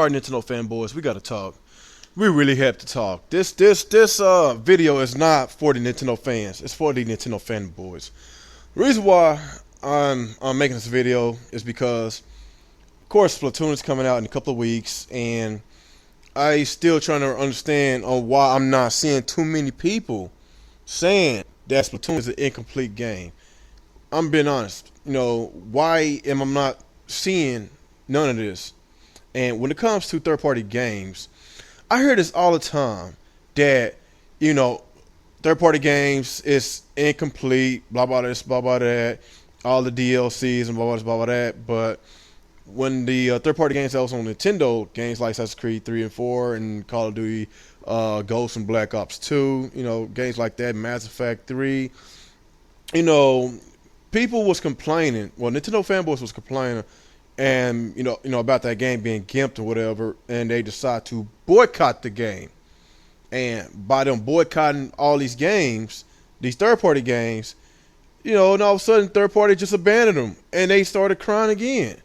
sorry, Nintendo fanboys, we gotta talk. We really have to talk. This video is not for the Nintendo fans. It's for the Nintendo fanboys. The reason why I'm making this video is because, of course, Splatoon is coming out in a couple of weeks, and I still trying to understand on why I'm not seeing too many people saying that Splatoon is an incomplete game. I'm being honest. Why am I not seeing none of this? And when it comes to third-party games, I hear this all the time that, third-party games is incomplete, blah, blah, this, blah, blah, that, all the DLCs and blah, blah, this, blah, blah, that. But when the third-party games that was on Nintendo, games like Assassin's Creed 3 and 4 and Call of Duty Ghosts and Black Ops 2, games like that, Mass Effect 3, people was complaining. Well, Nintendo fanboys was complaining, and about that game being gimped or whatever, and they decide to boycott the game. And by them boycotting all these games, these third-party games, and all of a sudden third-party just abandoned them, and they started crying again.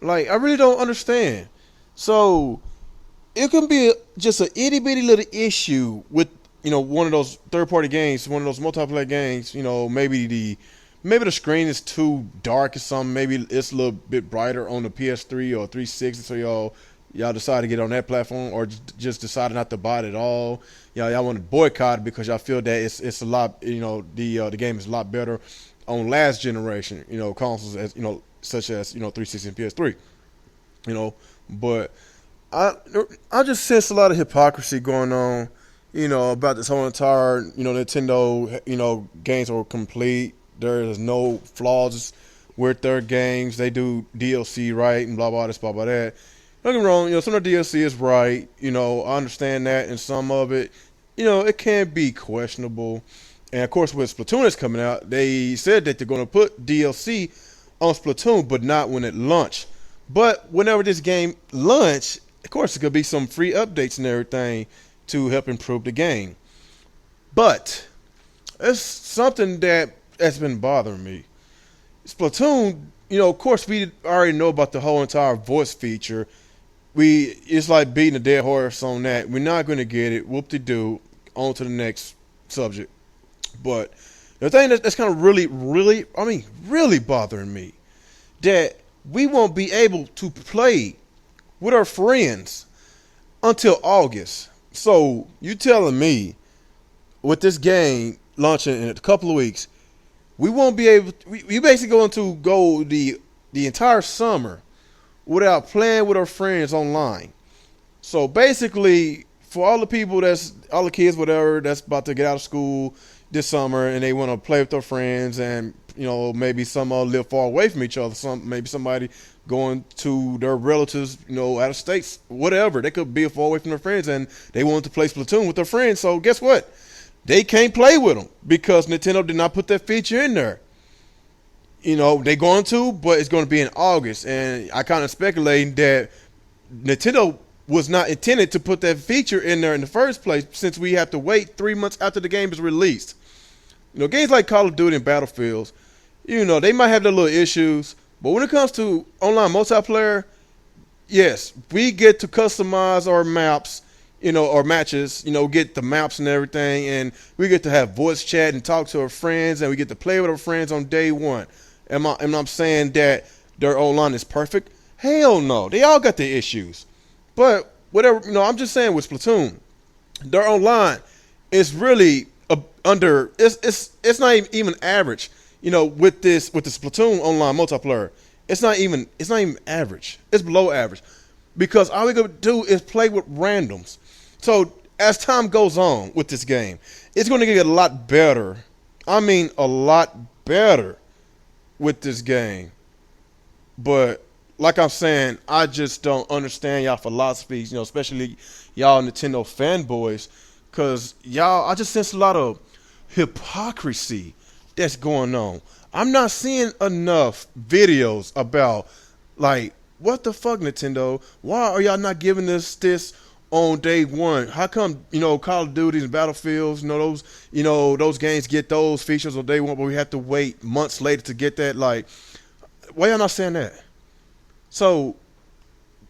Like, I really don't understand. So it can be just an itty-bitty little issue with one of those third-party games, one of those multiplayer games. Maybe the screen is too dark or something. Maybe it's a little bit brighter on the PS3 or 360, so y'all decide to get on that platform, or just decided not to buy it at all. Y'all want to boycott it because y'all feel that it's a lot. The game is a lot better on last generation. Consoles as such as 360 and PS3. But I just sense a lot of hypocrisy going on. About this whole entire Nintendo games are complete. There is no flaws with their games. They do DLC right and blah blah this, blah blah that. Don't get me wrong, some of the DLC is right. I understand that, and some of it, it can be questionable. And of course, with Splatoon is coming out, they said that they're going to put DLC on Splatoon, but not when it launched. But whenever this game launch, of course, there could be some free updates and everything to help improve the game. But it's something that's been bothering me. Splatoon, of course, we already know about the whole entire voice feature. It's like beating a dead horse on that. We're not going to get it. Whoop-de-doo. On to the next subject. But the thing that's kind of really bothering me, that we won't be able to play with our friends until August. So you telling me with this game launching in a couple of weeks, we won't be able to, we basically going to go the entire summer without playing with our friends online. So basically, for all the people all the kids, whatever, that's about to get out of school this summer and they want to play with their friends, and maybe some live far away from each other. Maybe somebody going to their relatives, out of states, whatever. They could be far away from their friends and they want to play Splatoon with their friends. So guess what? They can't play with them because Nintendo did not put that feature in there. They're going to, but it's going to be in August. And I kind of speculating that Nintendo was not intended to put that feature in there in the first place, since we have to wait 3 months after the game is released. Games like Call of Duty and Battlefields, they might have their little issues, but when it comes to online multiplayer, yes, we get to customize our maps, or matches, get the maps and everything, and we get to have voice chat and talk to our friends, and we get to play with our friends on day one. Am I saying that their online is perfect? Hell no. They all got their issues. But whatever, I'm just saying with Splatoon, their online is really it's not even average. With the Splatoon online multiplayer, it's not even average. It's below average, because all we gonna do is play with randoms. So as time goes on with this game, it's going to get a lot better. I mean, a lot better with this game. But like I'm saying, I just don't understand y'all philosophies, especially y'all Nintendo fanboys, because I just sense a lot of hypocrisy that's going on. I'm not seeing enough videos about, like, what the fuck, Nintendo? Why are y'all not giving us this on day one? How come, Call of Duty and Battlefields, those games get those features on day one, but we have to wait months later to get that? Like, why y'all not saying that? So,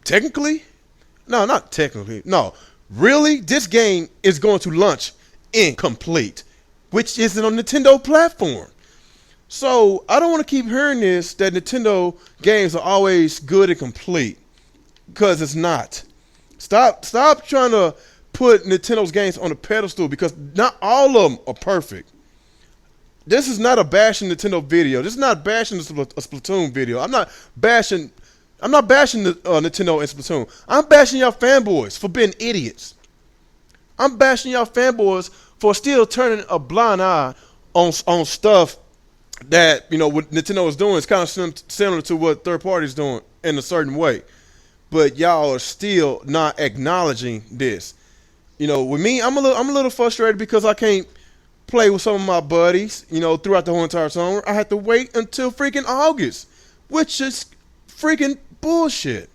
technically, No, not technically. No, really, this game is going to launch incomplete, which isn't on Nintendo platform. So I don't want to keep hearing this that Nintendo games are always good and complete because it's not. Stop trying to put Nintendo's games on a pedestal because not all of them are perfect. This is not a bashing Nintendo video. This is not bashing a Splatoon video. I'm not bashing the Nintendo and Splatoon. I'm bashing y'all fanboys for being idiots. I'm bashing y'all fanboys for still turning a blind eye on stuff that what Nintendo is doing is kind of similar to what third parties doing in a certain way. But y'all are still not acknowledging this. With me, I'm a little frustrated because I can't play with some of my buddies, throughout the whole entire summer. I had to wait until freaking August, which is freaking bullshit.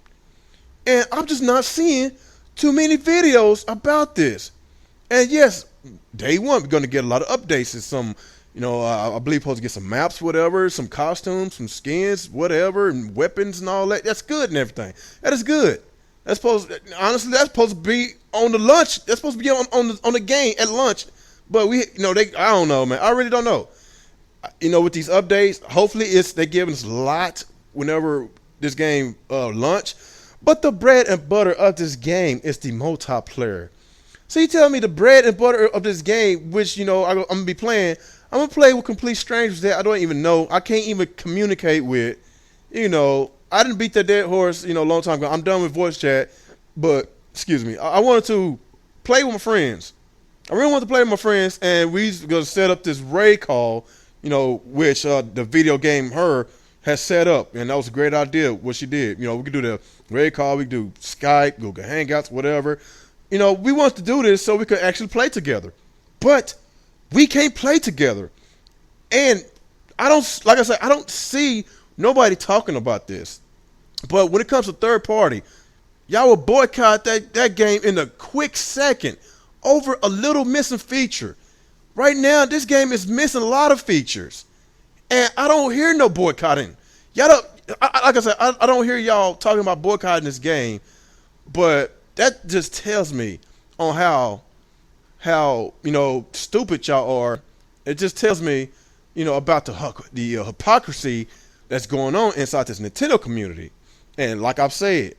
And I'm just not seeing too many videos about this. And yes, day one, we're going to get a lot of updates and some, I believe supposed to get some maps, whatever, some costumes, some skins, whatever, and weapons and all that. That's good and everything. That is good. That's supposed to be on the lunch. That's supposed to be on the game at lunch. But I don't know, man. I really don't know. With these updates, hopefully they giving us a lot whenever this game launch. But the bread and butter of this game is the multiplayer. So you tell me the bread and butter of this game, which I'm gonna be playing, I'm gonna play with complete strangers that I don't even know. I can't even communicate with. I didn't beat that dead horse, a long time ago. I'm done with voice chat. But excuse me, I wanted to play with my friends. I really wanted to play with my friends, and we was gonna set up this raid call, which the video game her has set up, and that was a great idea what she did. We could do the raid call, we could do Skype, Google Hangouts, whatever. We wanted to do this so we could actually play together, but we can't play together. And I don't see nobody talking about this. But when it comes to third party, y'all will boycott that game in a quick second over a little missing feature. Right now, this game is missing a lot of features, and I don't hear no boycotting. Y'all don't, like I said, I don't hear y'all talking about boycotting this game, but that just tells me on how stupid y'all are. It just tells me, about the hypocrisy that's going on inside this Nintendo community. And like I've said,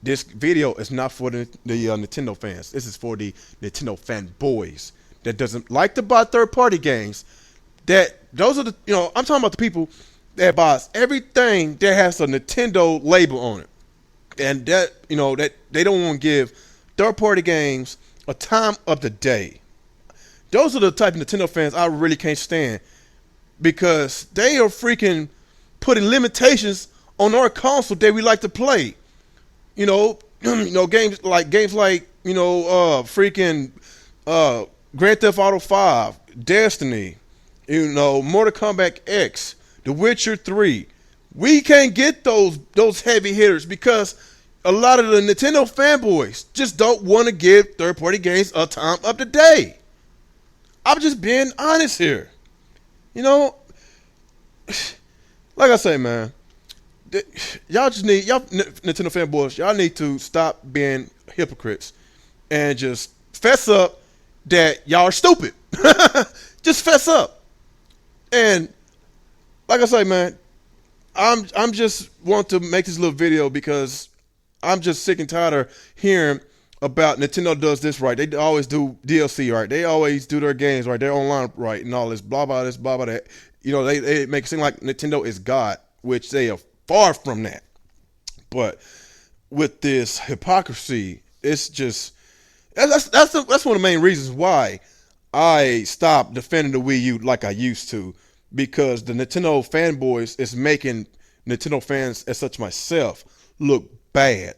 this video is not for the Nintendo fans. This is for the Nintendo fanboys that doesn't like to buy third-party games. Those are I'm talking about the people that buys everything that has a Nintendo label on it, and that they don't want to give third-party games a time of the day. Those are the type of Nintendo fans I really can't stand because they are freaking putting limitations on our console that we like to play. Games like freaking Grand Theft Auto 5, Destiny, Mortal Kombat X, The Witcher 3. We can't get those heavy hitters because a lot of the Nintendo fanboys just don't want to give third-party games a time of the day. I'm just being honest here. Like I say, man, y'all Nintendo fanboys, y'all need to stop being hypocrites and just fess up that y'all are stupid. Just fess up. And like I say, man, I'm just want to make this little video because I'm just sick and tired of hearing about Nintendo does this right. They always do DLC right. They always do their games right. They're online right and all this blah blah this blah blah that. They make it seem like Nintendo is God, which they are far from that. But with this hypocrisy, it's just that's one of the main reasons why I stopped defending the Wii U like I used to, because the Nintendo fanboys is making Nintendo fans as such myself look bad.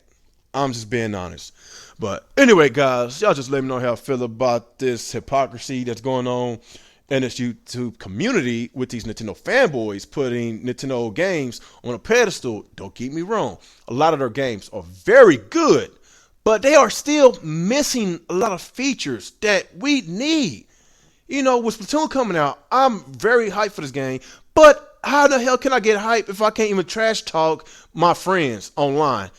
I'm just being honest. But anyway, guys, y'all just let me know how I feel about this hypocrisy that's going on in this YouTube community with these Nintendo fanboys putting Nintendo games on a pedestal. Don't get me wrong. A lot of their games are very good, but they are still missing a lot of features that we need. With Splatoon coming out, I'm very hyped for this game, but how the hell can I get hyped if I can't even trash talk my friends online?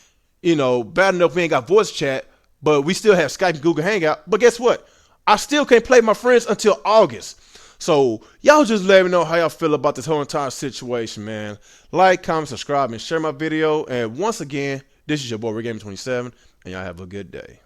bad enough we ain't got voice chat, but we still have Skype and Google Hangout. But guess what? I still can't play my friends until August. So y'all just let me know how y'all feel about this whole entire situation, man. Like, comment, subscribe, and share my video. And once again, this is your boy, Rick Gaming 27, and y'all have a good day.